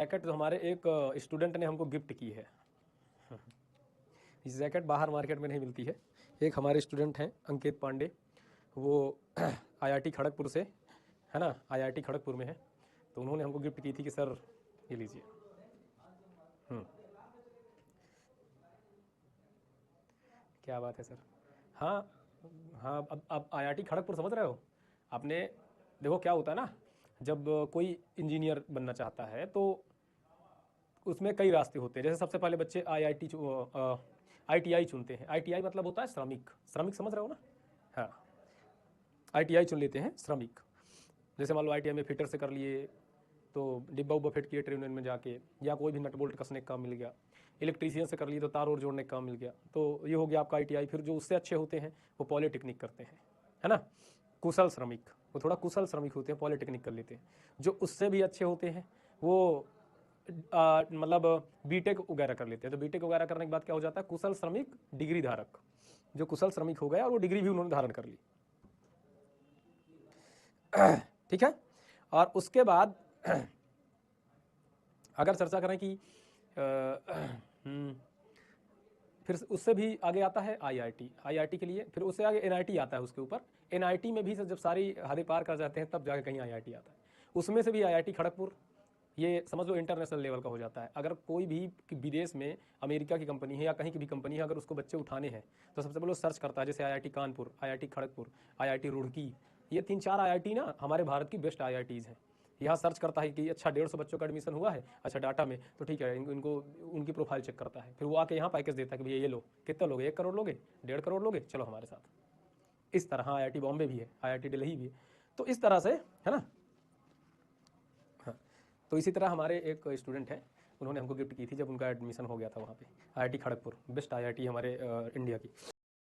Jacket जो हमारे एक स्टूडेंट ने हमको गिफ्ट की है। इस जैकेट बाहर मार्केट में नहीं मिलती है। एक हमारे स्टूडेंट हैं अंकित पांडे, वो आईआईटी खड़गपुर से, है ना, आईआईटी खड़गपुर में है। तो उन्होंने हमको गिफ्ट की थी कि सर ये लीजिए। क्या बात है सर। हाँ हाँ, अब आईआईटी खड़गपुर समझ रहे हो आपने। देखो क्या होता है ना, जब कोई इंजीनियर बनना चाहता है तो उसमें कई रास्ते होते हैं। जैसे सबसे पहले बच्चे आईटीआई चुनते हैं। आईटीआई मतलब होता है श्रमिक। श्रमिक समझ रहे हो ना। हाँ, आईटीआई चुन लेते हैं श्रमिक। जैसे मान लो आईटीआई में फिटर से कर लिए तो डिब्बा उब्बा फिट किए ट्रेन में जाके, या कोई भी नट बोल्ट कसने का काम मिल गया। इलेक्ट्रीशियन से कर लिए तो तार और जोड़ने का काम मिल गया। तो ये हो गया आपका आईटीआई। फिर जो उससे अच्छे होते हैं वो पॉलिटेक्निक करते हैं, है ना। कुशल श्रमिक, वो थोड़ा कुशल श्रमिक होते हैं, पॉलिटेक्निक कर लेते हैं। जो उससे भी अच्छे होते हैं वो मतलब बीटेक वगैरह कर लेते हैं। तो बीटेक वगैरह करने के बाद क्या हो जाता है, कुशल श्रमिक डिग्री धारक। जो कुशल श्रमिक हो गया और वो डिग्री भी उन्होंने धारण कर ली। ठीक है। और उसके बाद अगर चर्चा करें कि फिर उससे भी आगे आता है आईआईटी। आईआईटी के लिए फिर उससे आगे एनआईटी आता है। उसके ऊपर एनआईटी में भी जब सारी हदें पार कर जाते हैं तब जाके कहीं आईआईटी आता है। उसमें से भी आईआईटी खड़गपुर, ये समझ लो इंटरनेशनल लेवल का हो जाता है। अगर कोई भी विदेश में अमेरिका की कंपनी है या कहीं की भी कंपनी है, अगर उसको बच्चे उठाने हैं तो सबसे पहले सर्च करता है। जैसे IIT Kanpur, IIT Kharagpur, IIT Roorkee, ये 3-4 आईआईटी ना हमारे भारत की बेस्ट आईआईटीज़ हैं। यहाँ सर्च करता है कि अच्छा 150 बच्चों का एडमिशन हुआ है, अच्छा डाटा में, तो ठीक है, इनको उनकी प्रोफाइल चेक करता है। फिर वो आके यहाँ पैकेज देता है कि भैया ये लो, कितना लोगे, 1 करोड़ लोगे, 1.5 करोड़ लोगे, चलो हमारे साथ। इस तरह आईआईटी बॉम्बे भी है, आईआईटी दिल्ली भी है। तो इस तरह से, है ना। हाँ, तो इसी तरह हमारे एक स्टूडेंट हैं, उन्होंने हमको गिफ्ट की थी जब उनका एडमिशन हो गया था वहाँ पे, आईआईटी खड़गपुर, बेस्ट आईआईटी हमारे इंडिया की।